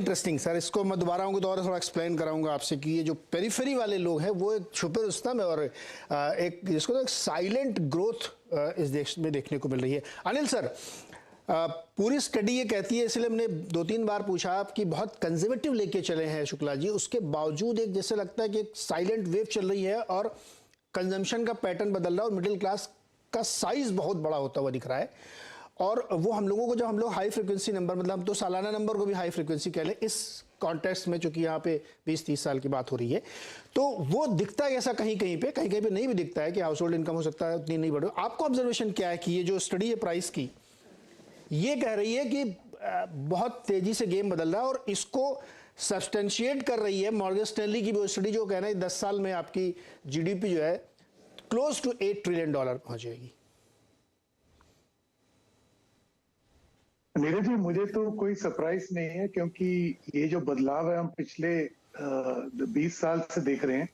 Interesting sir, इसको मैं दोबारा आऊँगा तो और थोड़ा एक्सप्लेन कराऊंगा आपसे कि ये जो पेरिफेरी वाले लोग हैं वो एक छुपे रुस्तम है और एक जिसको तो एक साइलेंट ग्रोथ इस देश में देखने को मिल रही है। अनिल सर, पूरी स्टडी ये कहती है, इसलिए हमने 2-3 बार पूछा कि बहुत कंजर्वेटिव लेके चले हैं शुक्ला जी, उसके बावजूद एक जैसे लगता है कि एक साइलेंट वेव चल रही है और कंजम्पशन का पैटर्न बदल रहा है और मिडिल क्लास का साइज बहुत बड़ा होता हुआ दिख रहा है। और वो हम लोगों को, जब हम लोग हाई फ्रिक्वेंसी नंबर, मतलब हम तो सालाना नंबर को भी हाई फ्रिक्वेंसी कह लें इस कॉन्टेक्स्ट में, चूंकि यहाँ पे 20-30 साल की बात हो रही है, तो वो दिखता है ऐसा कहीं कहीं पे नहीं भी दिखता है कि हाउस होल्ड इनकम हो सकता है उतनी नहीं बढ़े। आपको ऑब्जर्वेशन क्या है कि ये जो स्टडी है प्राइस की, ये कह रही है कि बहुत तेजी से गेम बदल रहा है और इसको सब्सटेंशिएट कर रही है मॉर्गन स्टैनली की वो स्टडी जो कह रहा है 10 साल में आपकी जीडीपी जो है क्लोज टू $8 ट्रिलियन पहुंच जाएगी। नीरज जी, मुझे तो कोई सरप्राइज नहीं है, क्योंकि ये जो बदलाव है हम पिछले 20 साल से देख रहे हैं।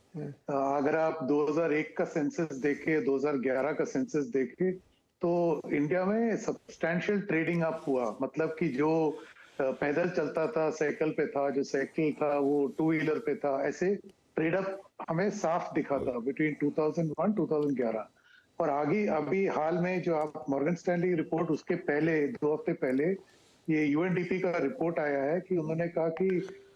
अगर आप 2001 का सेंसस देखें, 2011 का सेंसस देखें, तो इंडिया में सब्सटैंशियल ट्रेडिंग अप हुआ। मतलब कि जो पैदल चलता था साइकिल पे था, जो साइकिल था वो 2 व्हीलर पे था, ऐसे ट्रेड अप हमें साफ दिखा था बिटवीन 2001-2011। और आगे अभी हाल में जो आप मॉर्गन स्टैनली रिपोर्ट, उसके पहले 2 हफ्ते पहले ये यूएनडीपी का रिपोर्ट आया है कि उन्होंने कहा कि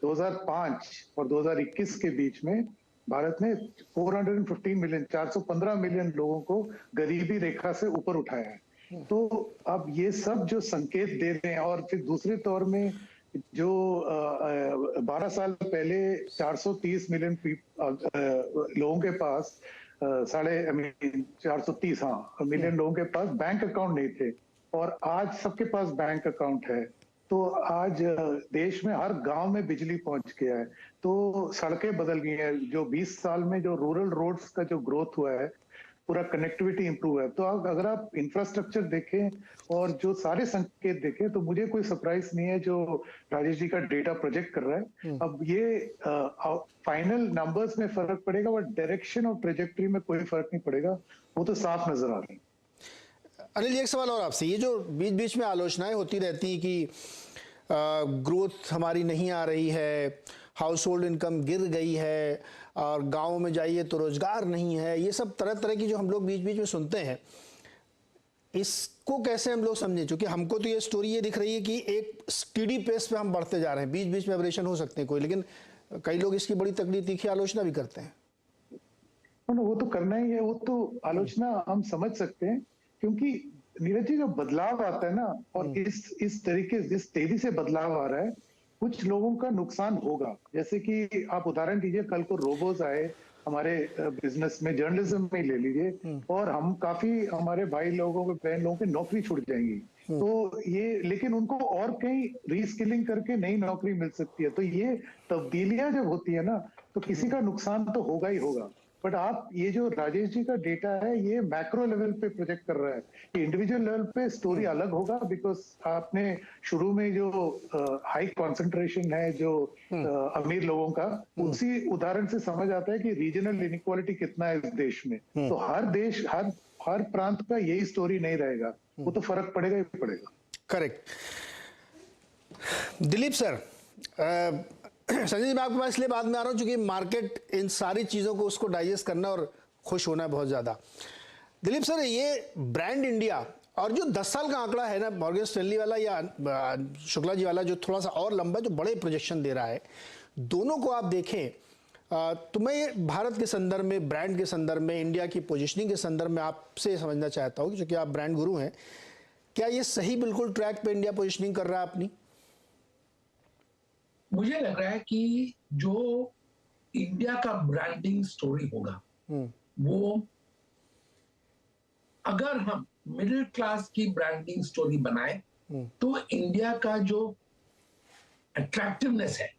2005 और 2021 के बीच में भारत ने 415 मिलियन लोगों को गरीबी रेखा से ऊपर उठाया है। तो अब ये सब जो संकेत दे रहे हैं, और फिर दूसरे तौर में जो 12 साल पहले 430 मिलियन लोगों के पास 430 मिलियन लोगों के पास बैंक अकाउंट नहीं थे, और आज सबके पास बैंक अकाउंट है। तो आज देश में हर गांव में बिजली पहुंच गया है, तो सड़कें बदल गई हैं। जो 20 साल में जो रूरल रोड्स का जो ग्रोथ हुआ है, पूरा कनेक्टिविटी इंप्रूव है। तो अगर आप इंफ्रास्ट्रक्चर देखें और जो सारे संकेत देखें, तो मुझे कोई सरप्राइज नहीं है जो राजेश जी का डेटा प्रोजेक्ट कर रहा है। अब ये फाइनल नंबर्स में फर्क पड़ेगा, बट डायरेक्शन और ट्रेजेक्टरी में कोई फर्क नहीं पड़ेगा, वो तो साफ नजर आ रही है। अनिल, एक सवाल और आपसे, ये जो बीच बीच में आलोचनाएं होती रहती कि ग्रोथ हमारी नहीं आ रही है, हाउस होल्ड इनकम गिर गई है और गाँव में जाइए तो रोजगार नहीं है, ये सब तरह तरह की जो हम लोग बीच बीच में सुनते हैं, इसको कैसे हम लोग समझें? क्योंकि हमको तो ये स्टोरी ये दिख रही है कि एक स्टीडी पेस पे हम बढ़ते जा रहे हैं, बीच बीच में एवरेशन हो सकते हैं कोई, लेकिन कई लोग इसकी बड़ी तकड़ी तीखी आलोचना भी करते हैं। वो तो करना ही है, वो तो आलोचना हम समझ सकते हैं, क्योंकि नीरज जी जो बदलाव आता है ना, और इस तरीके, जिस तेजी से बदलाव आ रहा है, कुछ लोगों का नुकसान होगा। जैसे कि आप उदाहरण दीजिए, कल को रोबोज आए हमारे बिजनेस में, जर्नलिज्म में ले लीजिए, और हम काफी हमारे भाई लोगों के, बहन लोगों की नौकरी छूट जाएंगी। तो ये, लेकिन उनको और कहीं रीस्किलिंग करके नई नौकरी मिल सकती है। तो ये तब्दीलियां जब होती है ना, तो किसी का नुकसान तो होगा ही होगा। बट आप ये जो राजेश जी का डेटा है, ये मैक्रो लेवल पे प्रोजेक्ट कर रहा है, कि इंडिविजुअल लेवल पे स्टोरी अलग होगा, बिकॉज आपने शुरू में जो हाई कंसंट्रेशन है जो अमीर लोगों का, उसी उदाहरण से समझ आता है कि रीजनल इनइक्वालिटी कितना है इस देश में। तो हर देश, हर प्रांत का यही स्टोरी नहीं रहेगा, वो तो फर्क पड़ेगा ही पड़ेगा। करेक्ट। दिलीप सर, संजय जी, मैं आपके पास इसलिए बाद में आ रहा हूं क्योंकि मार्केट इन सारी चीजों को उसको डाइजेस्ट करना और खुश होना है बहुत ज्यादा। दिलीप सर, ये ब्रांड इंडिया और जो 10 साल का आंकड़ा है ना मॉर्गन स्टैनली वाला या शुक्ला जी वाला, जो थोड़ा सा और लंबा, जो बड़े प्रोजेक्शन दे रहा है, दोनों को आप देखें तो मैं ये भारत के संदर्भ में, ब्रांड के संदर्भ में, इंडिया की पोजिशनिंग के संदर्भ में आपसे समझना चाहता हूँ, क्योंकि आप ब्रांड गुरु हैं, क्या ये सही बिल्कुल ट्रैक पे इंडिया पोजिशनिंग कर रहा है अपनी? मुझे लग रहा है कि जो इंडिया का ब्रांडिंग स्टोरी होगा, वो अगर हम मिडिल क्लास की ब्रांडिंग स्टोरी बनाए, तो इंडिया का जो अट्रैक्टिवनेस है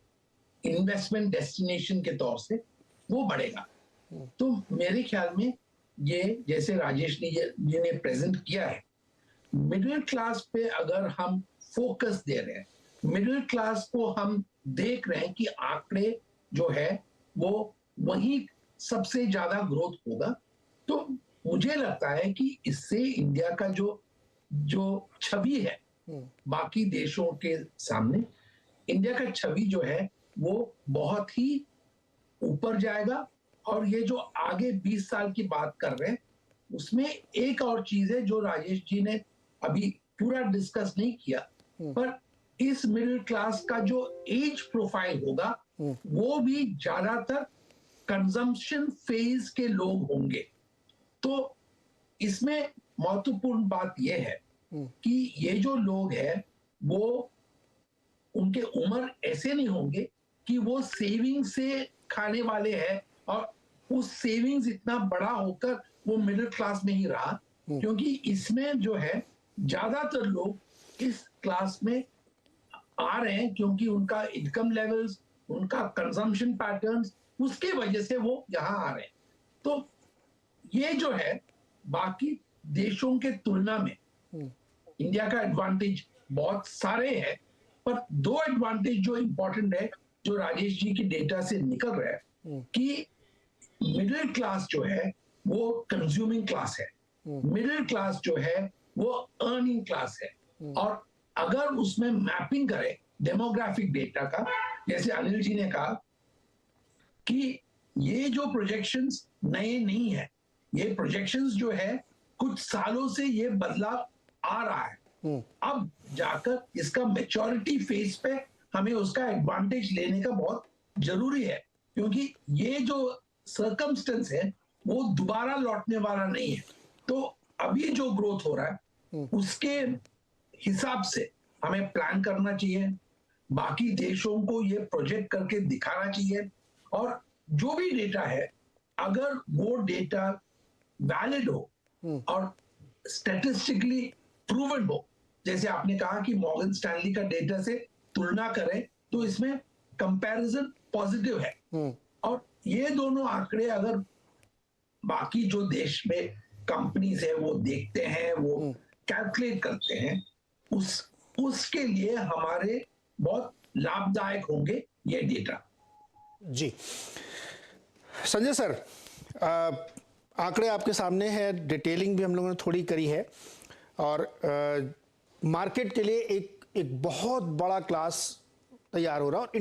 इन्वेस्टमेंट डेस्टिनेशन के तौर से, वो बढ़ेगा। तो मेरे ख्याल में ये, जैसे राजेश जी ने प्रेजेंट किया है, मिडिल क्लास पे अगर हम फोकस दे रहे हैं, मिडिल क्लास को हम देख रहे हैं कि आंकड़े जो है वो वही सबसे ज्यादा ग्रोथ होगा, तो मुझे लगता है कि इससे इंडिया का जो छवि है बाकी देशों के सामने, इंडिया का छवि जो है वो बहुत ही ऊपर जाएगा। और ये जो आगे 20 साल की बात कर रहे हैं, उसमें एक और चीज है जो राजेश जी ने अभी पूरा डिस्कस नहीं किया, पर इस मिडिल क्लास का जो एज प्रोफाइल होगा वो भी ज्यादातर कंजम्पशन फेज के लोग होंगे। तो इसमें महत्वपूर्ण बात यह है कि ये जो लोग हैं वो उनके उम्र ऐसे नहीं होंगे कि वो सेविंग से खाने वाले हैं और उस सेविंग्स इतना बड़ा होकर वो मिडिल क्लास में ही रहा, क्योंकि इसमें जो है ज्यादातर लोग इस क्लास में आ रहे हैं क्योंकि उनका इनकम लेवल्स, उनका कंजम्पशन पैटर्न्स, उसके वजह से वो यहाँ आ रहे हैं। तो ये जो है बाकी देशों के तुलना में इंडिया का एडवांटेज बहुत सारे हैं, पर दो एडवांटेज जो इंपॉर्टेंट है जो राजेश जी की डेटा से निकल रहा है कि मिडिल क्लास जो है वो कंज्यूमिंग क्लास है, मिडिल क्लास जो है वो अर्निंग क्लास है। और अगर उसमें मैपिंग करें डेमोग्राफिक डेटा का, जैसे अनिल जी ने कहा कि ये जो प्रोजेक्शंस नए नहीं है, ये प्रोजेक्शंस जो है कुछ सालों से ये बदलाव आ रहा है। अब जाकर इसका मैच्योरिटी फेज पे हमें उसका एडवांटेज लेने का बहुत जरूरी है, क्योंकि ये जो सर्कमस्टेंस है वो दोबारा लौटने वाला नहीं है। तो अभी जो ग्रोथ हो रहा है उसके हिसाब से हमें प्लान करना चाहिए, बाकी देशों को ये प्रोजेक्ट करके दिखाना चाहिए, और जो भी डेटा है अगर वो डेटा वैलिड हो और स्टैटिस्टिकली प्रूवन हो, जैसे आपने कहा कि मॉर्गन स्टैनली का डेटा से तुलना करें तो इसमें कंपैरिजन पॉजिटिव है, और ये दोनों आंकड़े अगर बाकी जो देश में कंपनीज है वो देखते हैं, वो कैलकुलेट करते हैं, उसके लिए हमारे बहुत लाभदायक होंगे ये डेटा। जी संजय सर, आंकड़े आपके सामने है, डिटेलिंग भी हम लोगों ने थोड़ी करी है, और मार्केट के लिए एक बहुत बड़ा क्लास तैयार हो रहा है। और